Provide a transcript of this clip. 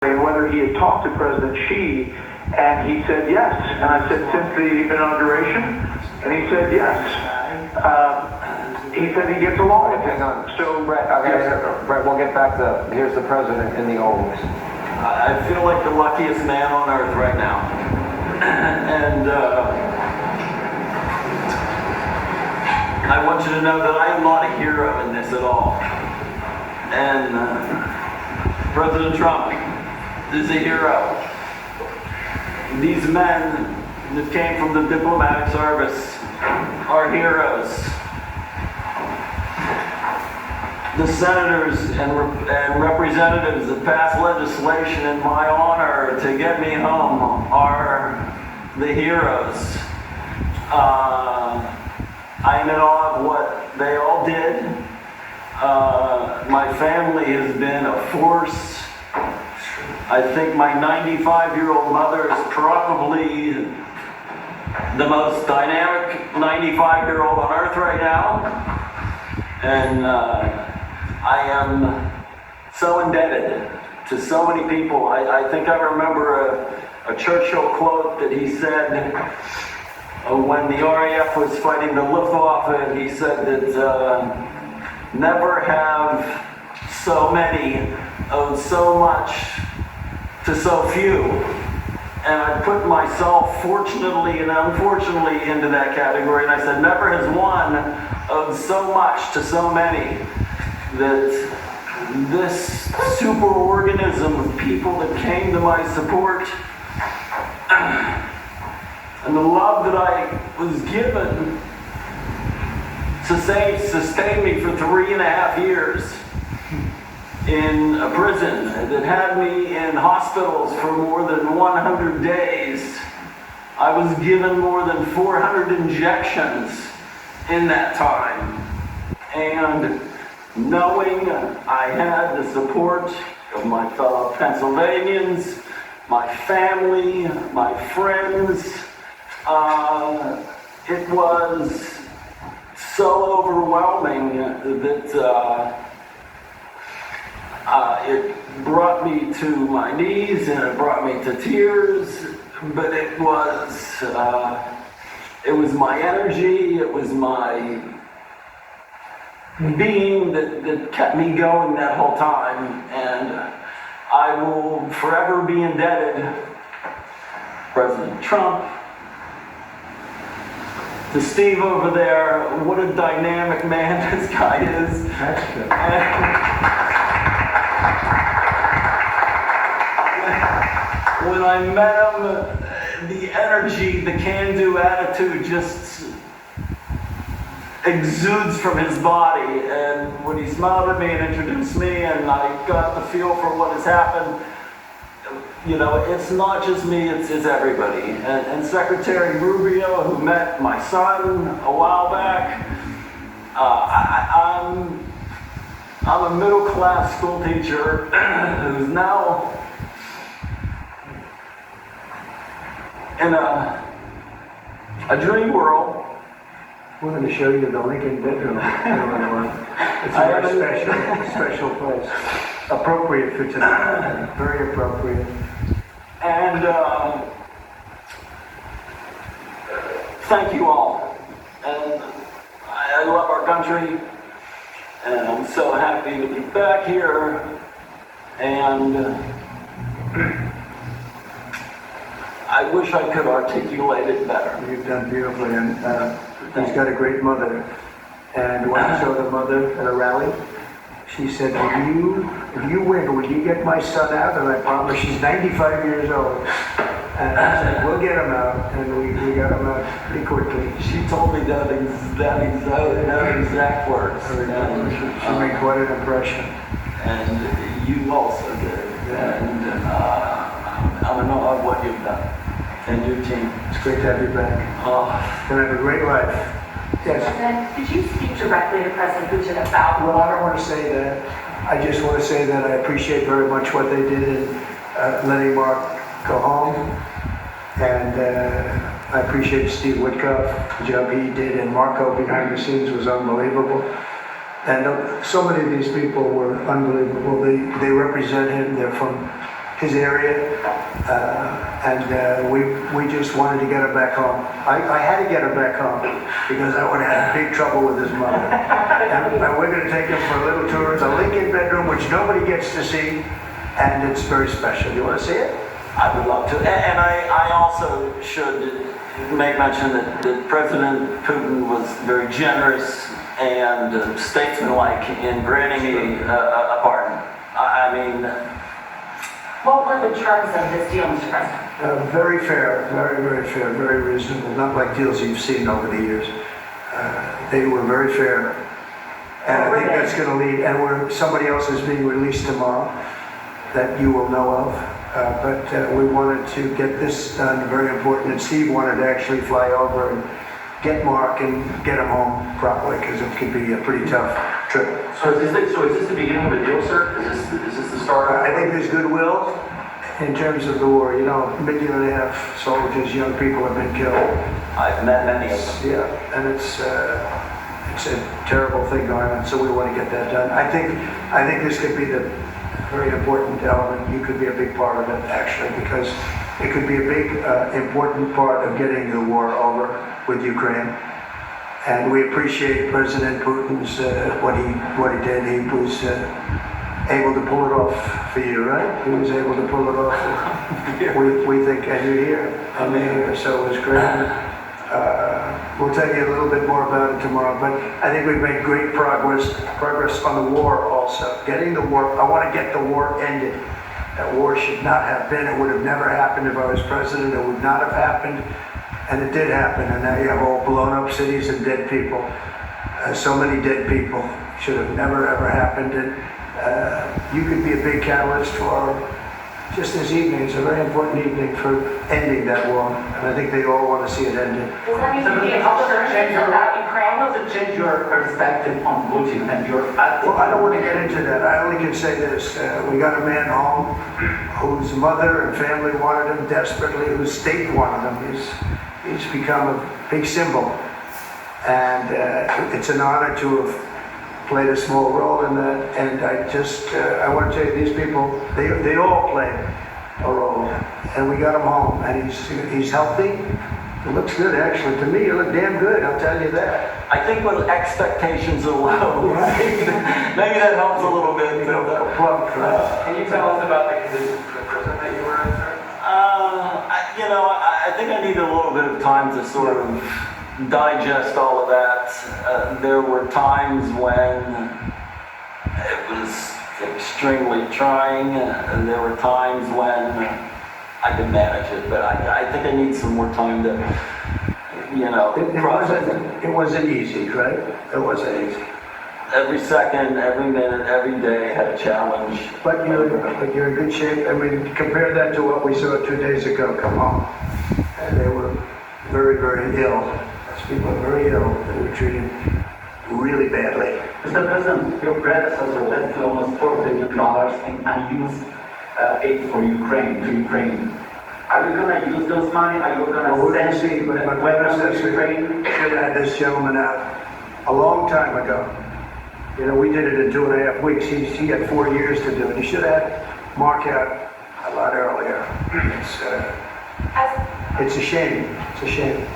whether he had talked to President Xi, and he said yes. And I said, since the inauguration? And he said yes. He said he gets along with him. Hang on. So, Brett, Brett, we'll get back to, here's the president in the Oval. I feel like the luckiest man on earth right now. And I want you to know that I am not a hero in this at all. And President Trump is a hero. These men that came from the diplomatic service are heroes. The senators and representatives that passed legislation in my honor to get me home are the heroes. I'm in awe of what they all did. My family has been a force. I think my 95-year-old mother is probably the most dynamic 95-year-old on earth right now. And I am so indebted to so many people. I think I remember a Churchill quote that he said when the RAF was fighting the Luftwaffe, he said that never have so many owed so much to so few. And I put myself fortunately and unfortunately into that category, and I said never has one owed so much to so many. That this superorganism of people that came to my support and the love that I was given sustained me for 3.5 years in a prison that had me in hospitals for more than 100 days. I was given more than 400 injections in that time. And knowing I had the support of my fellow Pennsylvanians, my family, my friends, it was so overwhelming that it brought me to my knees and it brought me to tears, but it was my energy, it was my being that kept me going that whole time, and I will forever be indebted to President Trump, to Steve over there. What a dynamic man this guy is. That's good. When I met him, the energy, the can-do attitude just exudes from his body. And when he smiled at me and introduced me and I got the feel for what has happened, you know, it's not just me, it's everybody. And Secretary Rubio, who met my son a while back, I'm a middle-class school teacher who's now in a dream world. We're going to show you the Lincoln bedroom. It's a very special place. Appropriate for tonight. Very appropriate. And thank you all. And I love our country. And I'm so happy to be back here. And I wish I could articulate it better. You've done beautifully. And he's got a great mother. And when I saw the mother at a rally, she said, if you win, will you get my son out? And I promised, she's 95 years old. And I said, we'll get him out. And we got him out pretty quickly. She told me that exact words. She made quite an impression. And you also did. And I'm in awe of what you've done. And your team. It's great to have you back. And have a great life. Yes. President, could you speak directly to President Putin about? Well, I don't want to say that. I just want to say that I appreciate very much what they did in letting Mark go home. And I appreciate Steve Witkoff, the job he did, and Marco behind the scenes was unbelievable. And so many of these people were unbelievable. They represent him. They're from his area, and we just wanted to get her back home. I had to get her back home because I would have had big trouble with his mother. And we're going to take him for a little tour of the Lincoln bedroom, which nobody gets to see, and it's very special. You want to see it? I would love to. And I also should make mention that President Putin was very generous and statesmanlike in granting me a pardon. I mean, What were the terms of this deal, Mr. President? Very fair, very fair, very reasonable. Not like deals you've seen over the years. They were very fair. And I think that's going to lead, and somebody else is being released tomorrow that you will know of. But we wanted to get this done, very important. And Steve wanted to actually fly over and get Mark and get him home properly, because it could be a pretty tough trip. So is this the beginning of a deal, sir? Is this the start? I think there's goodwill in terms of the war. You know, 1.5 million soldiers, young people have been killed. I've met many of them. Yeah, and it's a terrible thing going on, so we want to get that done. I think this could be the very important element. You could be a big part of it, actually, because it could be a big, important part of getting the war over with Ukraine. And we appreciate President Putin's what he did. He was able to pull it off for you, right? He was able to pull it off. We think, and you're here. I'm here, so it was great. We'll tell you a little bit more about it tomorrow, but I think we've made great progress on the war also. Getting the war, I want to get the war ended. That war should not have been. It would have never happened if I was president. It would not have happened. And it did happen, and now you have all blown up cities and dead people. So many dead people. Should have never ever happened. And you could be a big catalyst for just this evening. It's a very important evening for ending that war. And I think they all want to see it ended. Does that mean you How have does it change about Ukraine? how does it change your perspective on Putin and your attitude? Well, I don't want to get into that. I only can say this. We got a man home whose mother and family wanted him desperately, whose state wanted him. He's become a big symbol. And it's an honor to have played a small role in that. And I want to tell you, these people, they all played a role. And we got him home, and he's healthy. He looks good, actually. To me, you look damn good, I'll tell you that. I think when expectations are low, maybe that helps a little bit. Plump, Can you tell us about the conditions of the prison that you were in, sir? I think I need a little bit of time to sort of digest all of that. There were times when it was extremely trying, and there were times when I could manage it, but I think I need some more time to, process it. It wasn't easy, right? It wasn't easy. Every second, every minute, every day had a challenge. But you're in good shape. I mean, compare that to what we saw 2 days ago. Come on. And they were very, very ill. Those people are very ill. They were treated really badly. Mr. President, your predecessor left almost $4 billion in unused aid for Ukraine, to Ukraine. Are you going to use those money? Are you going Well, we're to going to send see, but my weapons to predecessor Ukraine? should have had this gentleman out a long time ago. We did it in 2.5 weeks. He had 4 years to do it. He should have had Mark out a lot earlier. It's a shame. It's a shame.